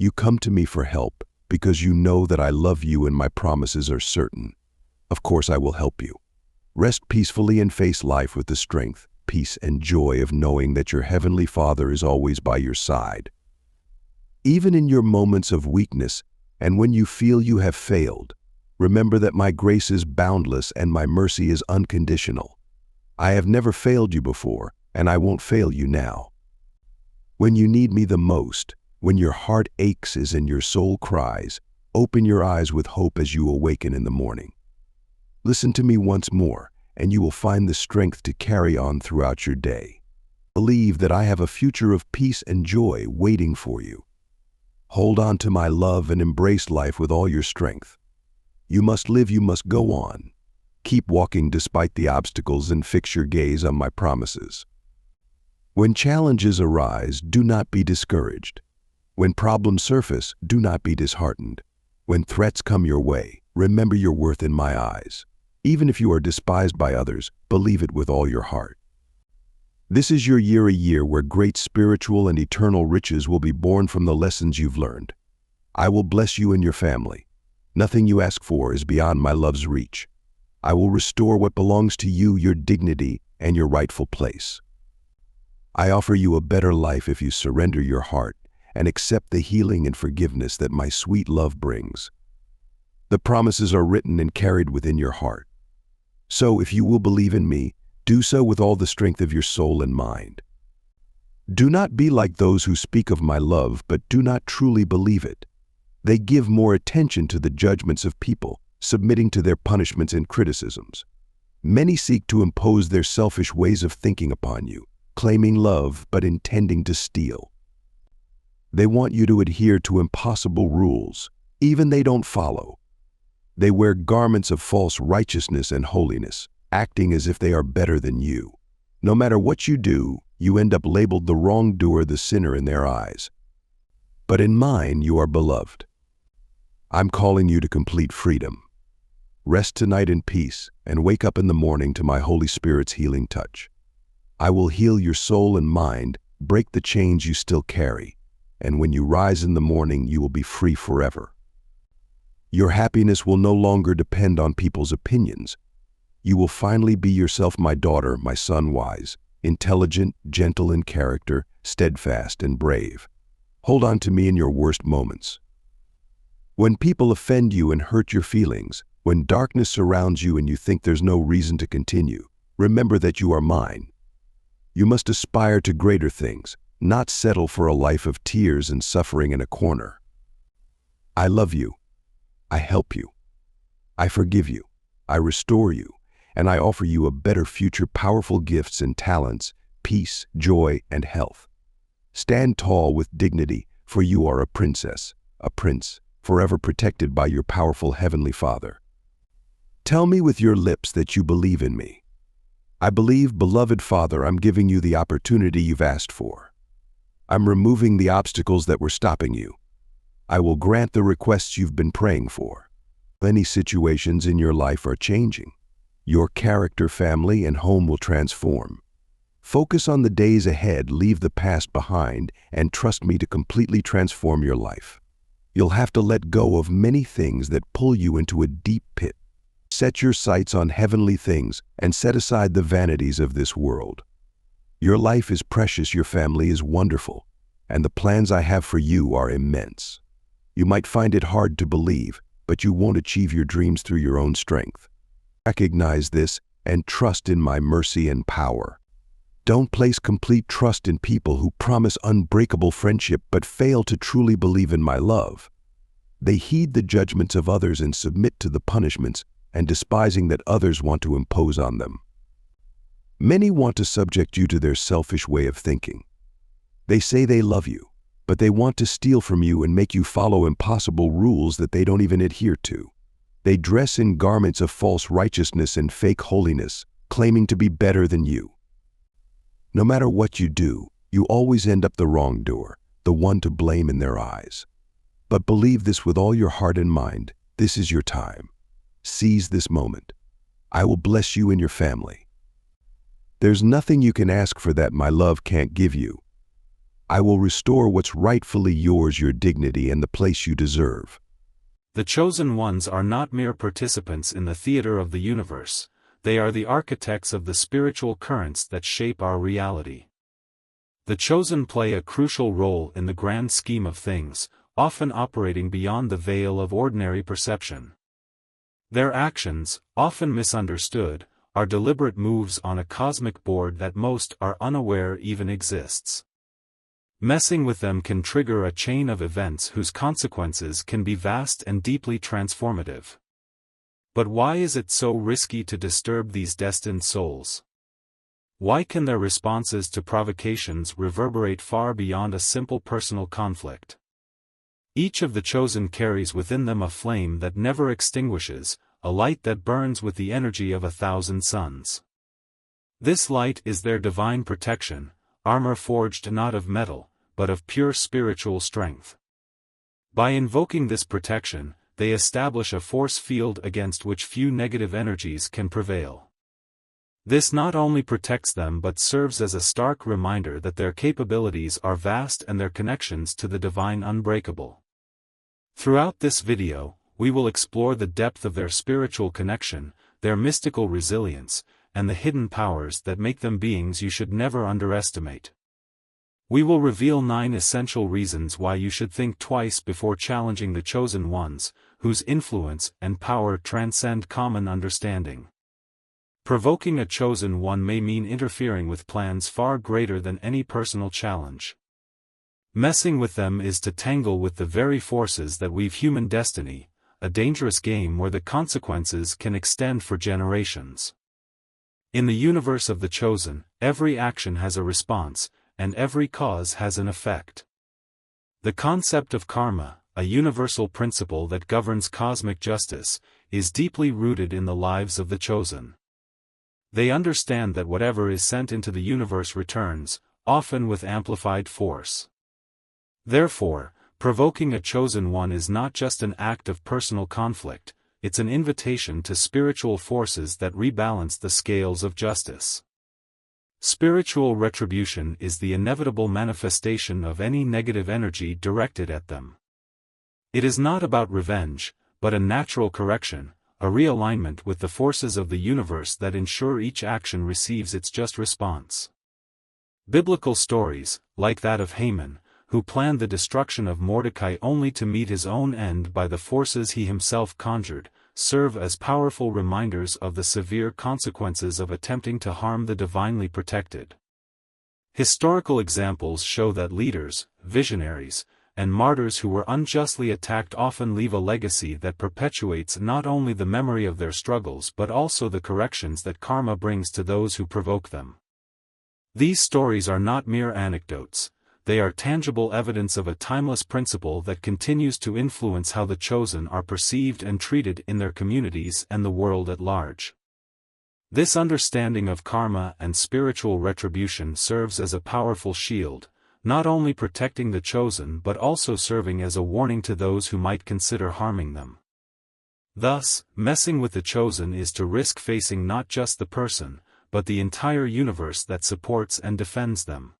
You come to me for help because you know that I love you and my promises are certain. Of course I will help you. Rest peacefully and face life with the strength, peace, and joy of knowing that your Heavenly Father is always by your side. Even in your moments of weakness and when you feel you have failed, remember that my grace is boundless and my mercy is unconditional. I have never failed you before, and I won't fail you now. When you need me the most, when your heart aches and your soul cries, open your eyes with hope as you awaken in the morning. Listen to me once more, and you will find the strength to carry on throughout your day. Believe that I have a future of peace and joy waiting for you. Hold on to my love and embrace life with all your strength. You must live, you must go on. Keep walking despite the obstacles and fix your gaze on my promises. When challenges arise, do not be discouraged. When problems surface, do not be disheartened. When threats come your way, remember your worth in my eyes. Even if you are despised by others, believe it with all your heart. This is your year, a year where great spiritual and eternal riches will be born from the lessons you've learned. I will bless you and your family. Nothing you ask for is beyond my love's reach. I will restore what belongs to you, your dignity, and your rightful place. I offer you a better life if you surrender your heart and accept the healing and forgiveness that my sweet love brings. The promises are written and carried within your heart. So if you will believe in me, do so with all the strength of your soul and mind. Do not be like those who speak of my love but do not truly believe it. They give more attention to the judgments of people, submitting to their punishments and criticisms. Many seek to impose their selfish ways of thinking upon you, claiming love but intending to steal. They want you to adhere to impossible rules, even they don't follow. They wear garments of false righteousness and holiness, acting as if they are better than you. No matter what you do, you end up labeled the wrongdoer, the sinner in their eyes. But in mine, you are beloved. I'm calling you to complete freedom. Rest tonight in peace and wake up in the morning to my Holy Spirit's healing touch. I will heal your soul and mind, break the chains you still carry, and when you rise in the morning, you will be free forever. Your happiness will no longer depend on people's opinions. You will finally be yourself, my daughter, my son, wise, intelligent, gentle in character, steadfast and brave. Hold on to me in your worst moments. When people offend you and hurt your feelings, when darkness surrounds you and you think there's no reason to continue, remember that you are mine. You must aspire to greater things, not settle for a life of tears and suffering in a corner. I love you. I help you. I forgive you. I restore you. And I offer you a better future, powerful gifts and talents, peace, joy, and health. Stand tall with dignity, for you are a princess, a prince, forever protected by your powerful Heavenly Father. Tell me with your lips that you believe in me. I believe, beloved Father, I'm giving you the opportunity you've asked for. I'm removing the obstacles that were stopping you. I will grant the requests you've been praying for. Many situations in your life are changing. Your character, family, and home will transform. Focus on the days ahead, leave the past behind, and trust me to completely transform your life. You'll have to let go of many things that pull you into a deep pit. Set your sights on heavenly things and set aside the vanities of this world. Your life is precious, your family is wonderful, and the plans I have for you are immense. You might find it hard to believe, but you won't achieve your dreams through your own strength. Recognize this and trust in my mercy and power. Don't place complete trust in people who promise unbreakable friendship but fail to truly believe in my love. They heed the judgments of others and submit to the punishments and despising that others want to impose on them. Many want to subject you to their selfish way of thinking. They say they love you, but they want to steal from you and make you follow impossible rules that they don't even adhere to. They dress in garments of false righteousness and fake holiness, claiming to be better than you. No matter what you do, you always end up the wrongdoer, the one to blame in their eyes. But believe this with all your heart and mind, this is your time. Seize this moment. I will bless you and your family. There's nothing you can ask for that my love can't give you. I will restore what's rightfully yours, your dignity and the place you deserve. The chosen ones are not mere participants in the theater of the universe, they are the architects of the spiritual currents that shape our reality. The chosen play a crucial role in the grand scheme of things, often operating beyond the veil of ordinary perception. Their actions, often misunderstood, are deliberate moves on a cosmic board that most are unaware even exists. Messing with them can trigger a chain of events whose consequences can be vast and deeply transformative. But why is it so risky to disturb these destined souls? Why can their responses to provocations reverberate far beyond a simple personal conflict? Each of the chosen carries within them a flame that never extinguishes, a light that burns with the energy of 1,000 suns. This light is their divine protection, armor forged not of metal, but of pure spiritual strength. By invoking this protection, they establish a force field against which few negative energies can prevail. This not only protects them but serves as a stark reminder that their capabilities are vast and their connections to the divine unbreakable. Throughout this video, we will explore the depth of their spiritual connection, their mystical resilience, and the hidden powers that make them beings you should never underestimate. We will reveal 9 essential reasons why you should think twice before challenging the chosen ones, whose influence and power transcend common understanding. Provoking a chosen one may mean interfering with plans far greater than any personal challenge. Messing with them is to tangle with the very forces that weave human destiny, a dangerous game where the consequences can extend for generations. In the universe of the chosen, every action has a response, and every cause has an effect. The concept of karma, a universal principle that governs cosmic justice, is deeply rooted in the lives of the chosen. They understand that whatever is sent into the universe returns, often with amplified force. Therefore, provoking a chosen one is not just an act of personal conflict, it's an invitation to spiritual forces that rebalance the scales of justice. Spiritual retribution is the inevitable manifestation of any negative energy directed at them. It is not about revenge, but a natural correction, a realignment with the forces of the universe that ensure each action receives its just response. Biblical stories, like that of Haman, who planned the destruction of Mordecai only to meet his own end by the forces he himself conjured, serve as powerful reminders of the severe consequences of attempting to harm the divinely protected. Historical examples show that leaders, visionaries, and martyrs who were unjustly attacked often leave a legacy that perpetuates not only the memory of their struggles but also the corrections that karma brings to those who provoke them. These stories are not mere anecdotes, they are tangible evidence of a timeless principle that continues to influence how the chosen are perceived and treated in their communities and the world at large. This understanding of karma and spiritual retribution serves as a powerful shield, not only protecting the chosen but also serving as a warning to those who might consider harming them. Thus, messing with the chosen is to risk facing not just the person, but the entire universe that supports and defends them.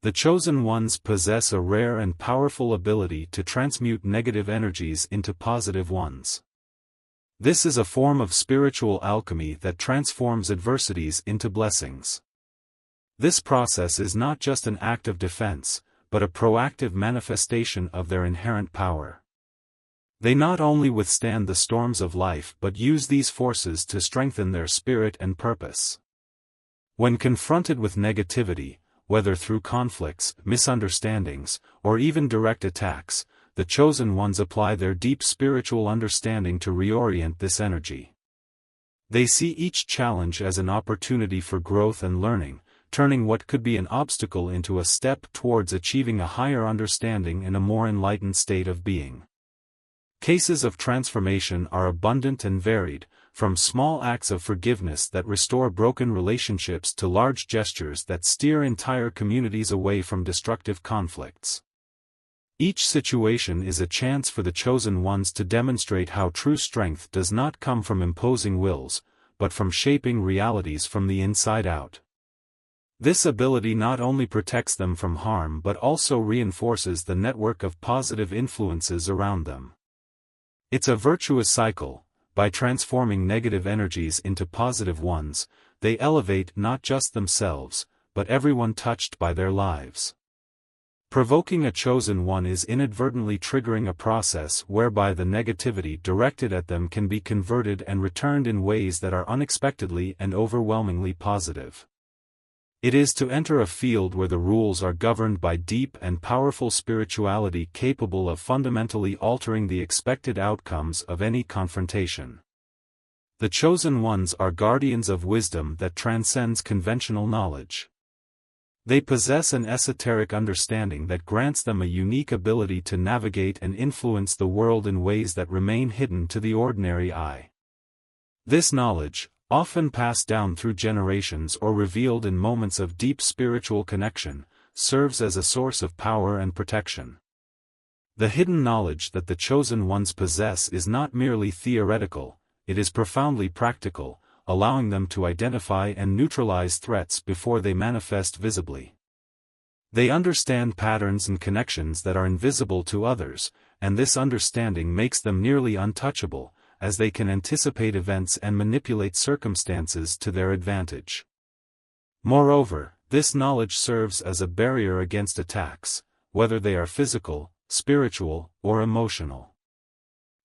The chosen ones possess a rare and powerful ability to transmute negative energies into positive ones. This is a form of spiritual alchemy that transforms adversities into blessings. This process is not just an act of defense, but a proactive manifestation of their inherent power. They not only withstand the storms of life but use these forces to strengthen their spirit and purpose. When confronted with negativity, whether through conflicts, misunderstandings, or even direct attacks, the chosen ones apply their deep spiritual understanding to reorient this energy. They see each challenge as an opportunity for growth and learning, turning what could be an obstacle into a step towards achieving a higher understanding and a more enlightened state of being. Cases of transformation are abundant and varied, from small acts of forgiveness that restore broken relationships to large gestures that steer entire communities away from destructive conflicts. Each situation is a chance for the chosen ones to demonstrate how true strength does not come from imposing wills, but from shaping realities from the inside out. This ability not only protects them from harm but also reinforces the network of positive influences around them. It's a virtuous cycle. By transforming negative energies into positive ones, they elevate not just themselves, but everyone touched by their lives. Provoking a chosen one is inadvertently triggering a process whereby the negativity directed at them can be converted and returned in ways that are unexpectedly and overwhelmingly positive. It is to enter a field where the rules are governed by deep and powerful spirituality capable of fundamentally altering the expected outcomes of any confrontation. The chosen ones are guardians of wisdom that transcends conventional knowledge. They possess an esoteric understanding that grants them a unique ability to navigate and influence the world in ways that remain hidden to the ordinary eye. This knowledge, often passed down through generations or revealed in moments of deep spiritual connection, serves as a source of power and protection. The hidden knowledge that the chosen ones possess is not merely theoretical, it is profoundly practical, allowing them to identify and neutralize threats before they manifest visibly. They understand patterns and connections that are invisible to others, and this understanding makes them nearly untouchable, as they can anticipate events and manipulate circumstances to their advantage. Moreover, this knowledge serves as a barrier against attacks, whether they are physical, spiritual, or emotional.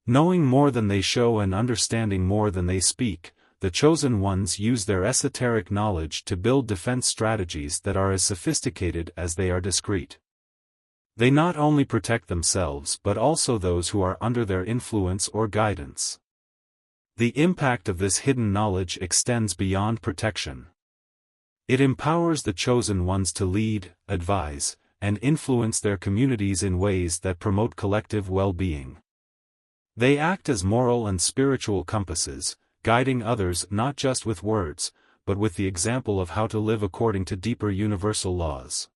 Knowing more than they show and understanding more than they speak, the chosen ones use their esoteric knowledge to build defense strategies that are as sophisticated as they are discreet. They not only protect themselves but also those who are under their influence or guidance. The impact of this hidden knowledge extends beyond protection. It empowers the chosen ones to lead, advise, and influence their communities in ways that promote collective well-being. They act as moral and spiritual compasses, guiding others not just with words, but with the example of how to live according to deeper universal laws.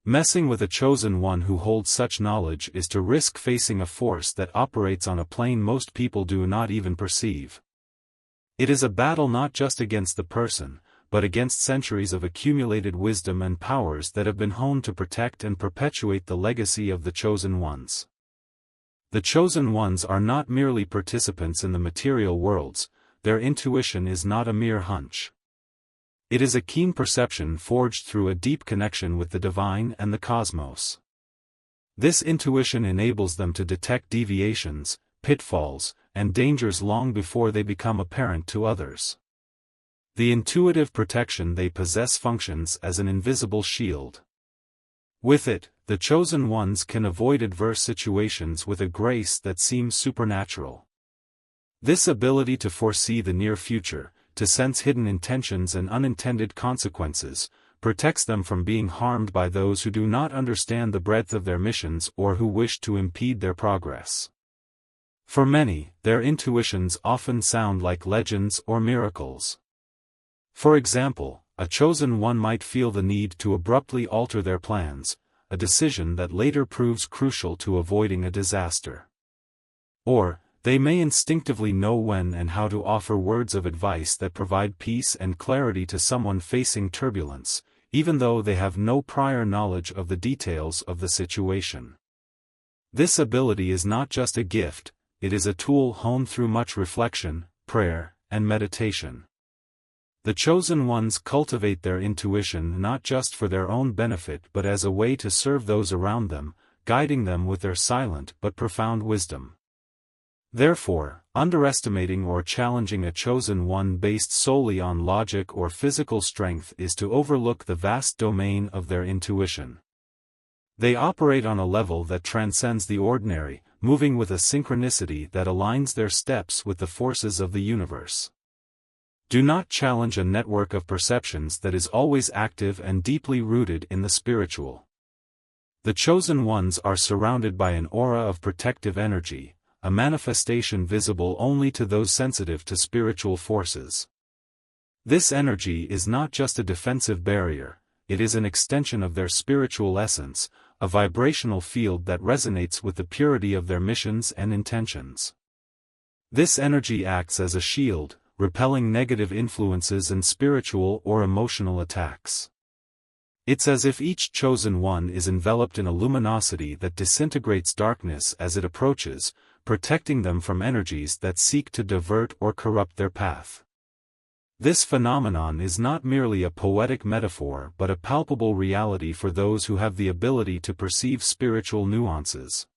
Messing with a chosen one who holds such knowledge is to risk facing a force that operates on a plane most people do not even perceive. It is a battle not just against the person, but against centuries of accumulated wisdom and powers that have been honed to protect and perpetuate the legacy of the chosen ones. The chosen ones are not merely participants in the material worlds, their intuition is not a mere hunch. It is a keen perception forged through a deep connection with the divine and the cosmos. This intuition enables them to detect deviations, pitfalls, and dangers long before they become apparent to others. The intuitive protection they possess functions as an invisible shield. With it, the chosen ones can avoid adverse situations with a grace that seems supernatural. This ability to foresee the near future, to sense hidden intentions and unintended consequences, protects them from being harmed by those who do not understand the breadth of their missions or who wish to impede their progress. For many, their intuitions often sound like legends or miracles. For example, a chosen one might feel the need to abruptly alter their plans, a decision that later proves crucial to avoiding a disaster. Or, they may instinctively know when and how to offer words of advice that provide peace and clarity to someone facing turbulence, even though they have no prior knowledge of the details of the situation. This ability is not just a gift, it is a tool honed through much reflection, prayer, and meditation. The chosen ones cultivate their intuition not just for their own benefit but as a way to serve those around them, guiding them with their silent but profound wisdom. Therefore, underestimating or challenging a chosen one based solely on logic or physical strength is to overlook the vast domain of their intuition. They operate on a level that transcends the ordinary, moving with a synchronicity that aligns their steps with the forces of the universe. Do not challenge a network of perceptions that is always active and deeply rooted in the spiritual. The chosen ones are surrounded by an aura of protective energy, a manifestation visible only to those sensitive to spiritual forces. This energy is not just a defensive barrier, it is an extension of their spiritual essence, a vibrational field that resonates with the purity of their missions and intentions. This energy acts as a shield, repelling negative influences and spiritual or emotional attacks. It's as if each chosen one is enveloped in a luminosity that disintegrates darkness as it approaches, protecting them from energies that seek to divert or corrupt their path. This phenomenon is not merely a poetic metaphor but a palpable reality for those who have the ability to perceive spiritual nuances.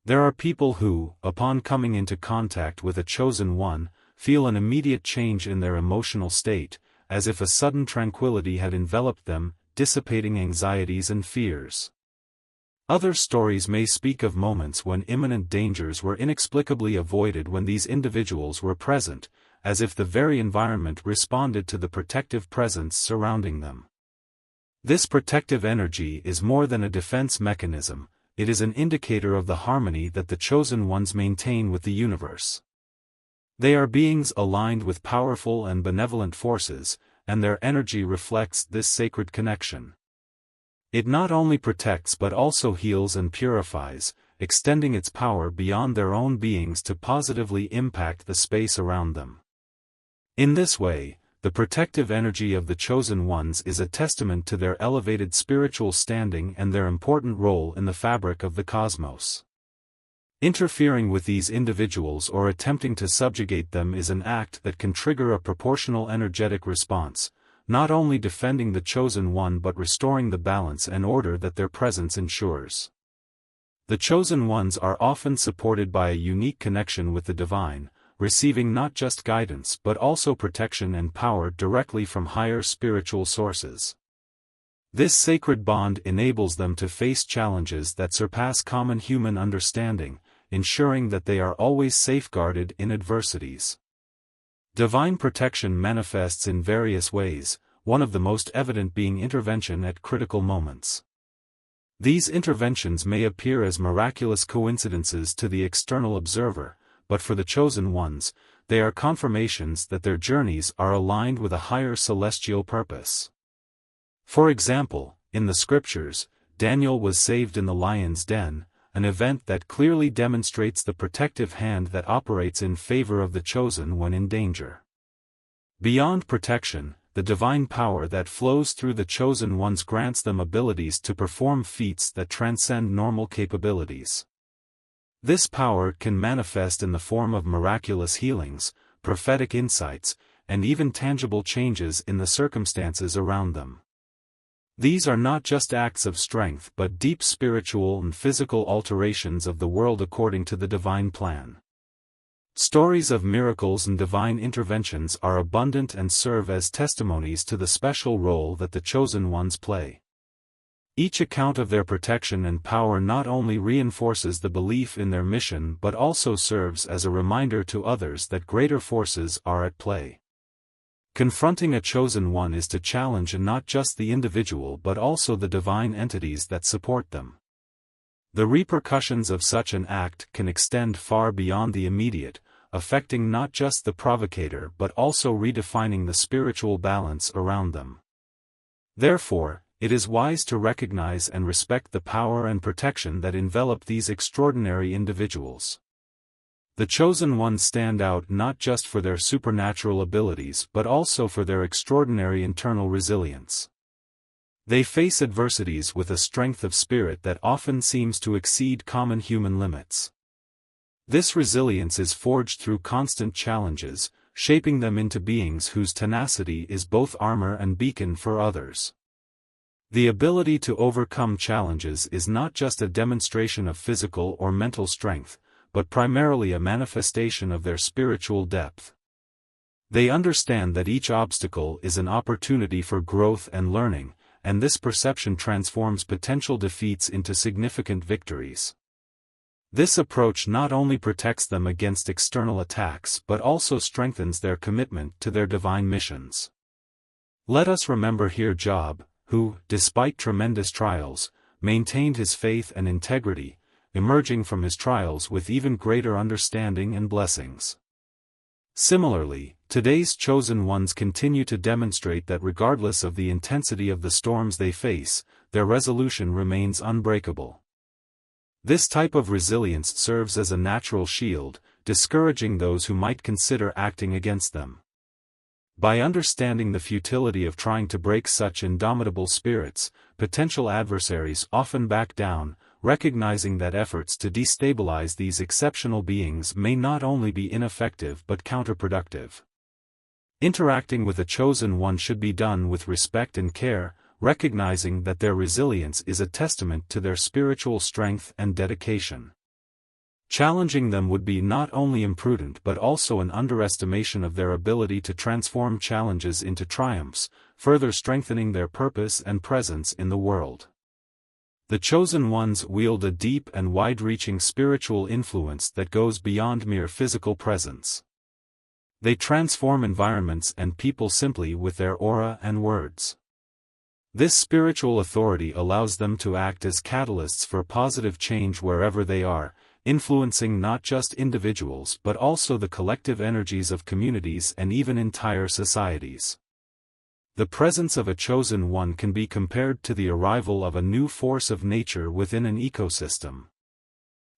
There are people who, upon coming into contact with a chosen one, feel an immediate change in their emotional state, as if a sudden tranquility had enveloped them, dissipating anxieties and fears. Other stories may speak of moments when imminent dangers were inexplicably avoided when these individuals were present, as if the very environment responded to the protective presence surrounding them. This protective energy is more than a defense mechanism, it is an indicator of the harmony that the chosen ones maintain with the universe. They are beings aligned with powerful and benevolent forces, and their energy reflects this sacred connection. It not only protects but also heals and purifies, extending its power beyond their own beings to positively impact the space around them. In this way, the protective energy of the chosen ones is a testament to their elevated spiritual standing and their important role in the fabric of the cosmos. Interfering with these individuals or attempting to subjugate them is an act that can trigger a proportional energetic response, not only defending the chosen one but restoring the balance and order that their presence ensures. The chosen ones are often supported by a unique connection with the divine, receiving not just guidance but also protection and power directly from higher spiritual sources. This sacred bond enables them to face challenges that surpass common human understanding, ensuring that they are always safeguarded in adversities. Divine protection manifests in various ways, one of the most evident being intervention at critical moments. These interventions may appear as miraculous coincidences to the external observer, but for the chosen ones, they are confirmations that their journeys are aligned with a higher celestial purpose. For example, in the scriptures, Daniel was saved in the lion's den, an event that clearly demonstrates the protective hand that operates in favor of the chosen when in danger. Beyond protection, the divine power that flows through the chosen ones grants them abilities to perform feats that transcend normal capabilities. This power can manifest in the form of miraculous healings, prophetic insights, and even tangible changes in the circumstances around them. These are not just acts of strength but deep spiritual and physical alterations of the world according to the divine plan. Stories of miracles and divine interventions are abundant and serve as testimonies to the special role that the chosen ones play. Each account of their protection and power not only reinforces the belief in their mission but also serves as a reminder to others that greater forces are at play. Confronting a chosen one is to challenge not just the individual but also the divine entities that support them. The repercussions of such an act can extend far beyond the immediate, affecting not just the provocator but also redefining the spiritual balance around them. Therefore, it is wise to recognize and respect the power and protection that envelop these extraordinary individuals. The chosen ones stand out not just for their supernatural abilities but also for their extraordinary internal resilience. They face adversities with a strength of spirit that often seems to exceed common human limits. This resilience is forged through constant challenges, shaping them into beings whose tenacity is both armor and beacon for others. The ability to overcome challenges is not just a demonstration of physical or mental strength, but primarily a manifestation of their spiritual depth. They understand that each obstacle is an opportunity for growth and learning, and this perception transforms potential defeats into significant victories. This approach not only protects them against external attacks but also strengthens their commitment to their divine missions. Let us remember here Job, who, despite tremendous trials, maintained his faith and integrity, emerging from his trials with even greater understanding and blessings. Similarly, today's chosen ones continue to demonstrate that regardless of the intensity of the storms they face, their resolution remains unbreakable. This type of resilience serves as a natural shield, discouraging those who might consider acting against them. By understanding the futility of trying to break such indomitable spirits, potential adversaries often back down, recognizing that efforts to destabilize these exceptional beings may not only be ineffective but counterproductive. Interacting with a chosen one should be done with respect and care, recognizing that their resilience is a testament to their spiritual strength and dedication. Challenging them would be not only imprudent but also an underestimation of their ability to transform challenges into triumphs, further strengthening their purpose and presence in the world. The chosen ones wield a deep and wide-reaching spiritual influence that goes beyond mere physical presence. They transform environments and people simply with their aura and words. This spiritual authority allows them to act as catalysts for positive change wherever they are, influencing not just individuals but also the collective energies of communities and even entire societies. The presence of a chosen one can be compared to the arrival of a new force of nature within an ecosystem.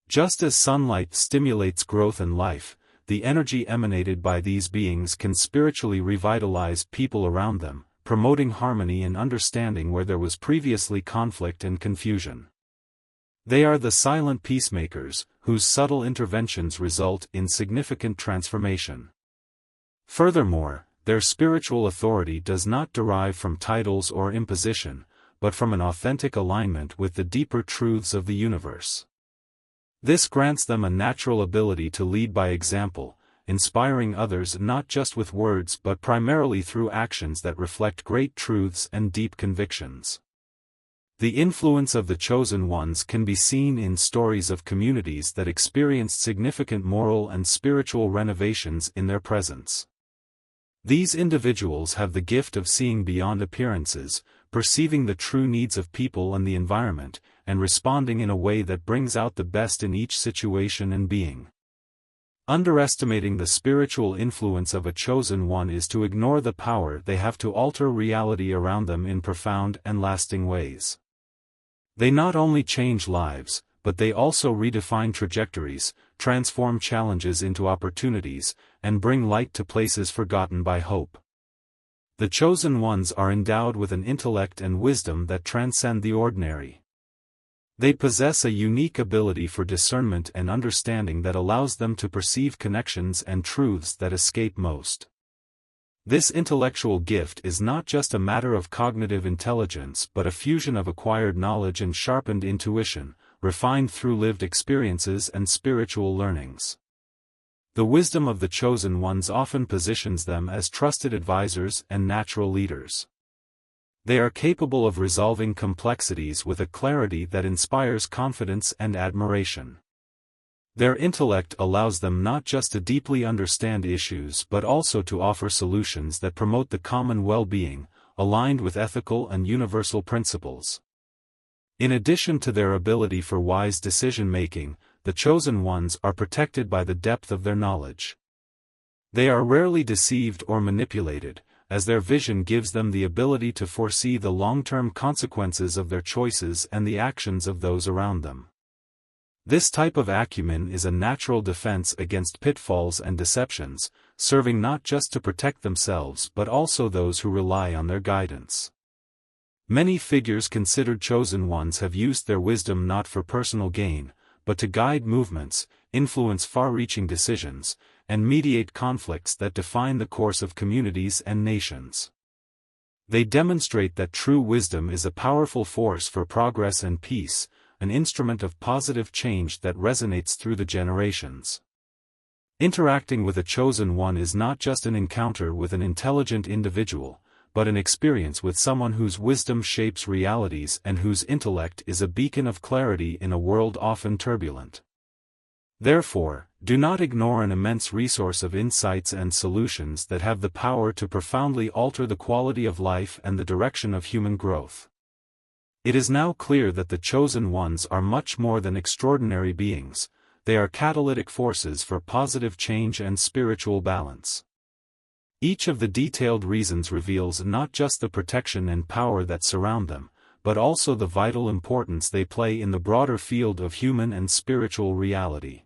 Just as sunlight stimulates growth and life, the energy emanated by these beings can spiritually revitalize people around them, promoting harmony and understanding where there was previously conflict and confusion. They are the silent peacemakers, whose subtle interventions result in significant transformation. Furthermore, their spiritual authority does not derive from titles or imposition, but from an authentic alignment with the deeper truths of the universe. This grants them a natural ability to lead by example, inspiring others not just with words but primarily through actions that reflect great truths and deep convictions. The influence of the chosen ones can be seen in stories of communities that experienced significant moral and spiritual renovations in their presence. These individuals have the gift of seeing beyond appearances, perceiving the true needs of people and the environment, and responding in a way that brings out the best in each situation and being. Underestimating the spiritual influence of a chosen one is to ignore the power they have to alter reality around them in profound and lasting ways. They not only change lives, but they also redefine trajectories, transform challenges into opportunities, and bring light to places forgotten by hope. The chosen ones are endowed with an intellect and wisdom that transcend the ordinary. They possess a unique ability for discernment and understanding that allows them to perceive connections and truths that escape most. This intellectual gift is not just a matter of cognitive intelligence but a fusion of acquired knowledge and sharpened intuition, refined through lived experiences and spiritual learnings. The wisdom of the chosen ones often positions them as trusted advisors and natural leaders. They are capable of resolving complexities with a clarity that inspires confidence and admiration. Their intellect allows them not just to deeply understand issues but also to offer solutions that promote the common well-being, aligned with ethical and universal principles. In addition to their ability for wise decision-making, the chosen ones are protected by the depth of their knowledge. They are rarely deceived or manipulated, as their vision gives them the ability to foresee the long-term consequences of their choices and the actions of those around them. This type of acumen is a natural defense against pitfalls and deceptions, serving not just to protect themselves but also those who rely on their guidance. Many figures considered chosen ones have used their wisdom not for personal gain, but to guide movements, influence far-reaching decisions, and mediate conflicts that define the course of communities and nations. They demonstrate that true wisdom is a powerful force for progress and peace, an instrument of positive change that resonates through the generations. Interacting with a chosen one is not just an encounter with an intelligent individual, but an experience with someone whose wisdom shapes realities and whose intellect is a beacon of clarity in a world often turbulent. Therefore, do not ignore an immense resource of insights and solutions that have the power to profoundly alter the quality of life and the direction of human growth. It is now clear that the chosen ones are much more than extraordinary beings. They are catalytic forces for positive change and spiritual balance. Each of the detailed reasons reveals not just the protection and power that surround them, but also the vital importance they play in the broader field of human and spiritual reality.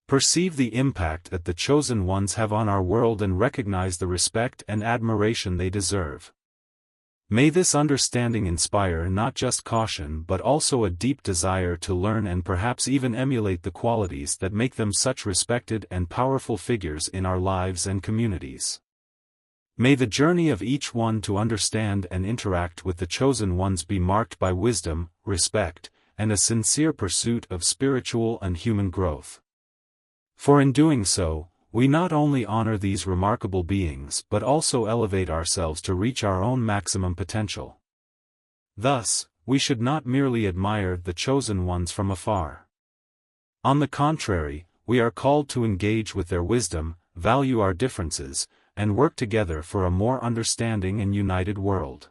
perceive the impact that the chosen ones have on our world and recognize the respect and admiration they deserve. May this understanding inspire not just caution but also a deep desire to learn and perhaps even emulate the qualities that make them such respected and powerful figures in our lives and communities. May the journey of each one to understand and interact with the chosen ones be marked by wisdom, respect, and a sincere pursuit of spiritual and human growth. For in doing so, we not only honor these remarkable beings but also elevate ourselves to reach our own maximum potential. Thus, we should not merely admire the chosen ones from afar. On the contrary, we are called to engage with their wisdom, value our differences, and work together for a more understanding and united world.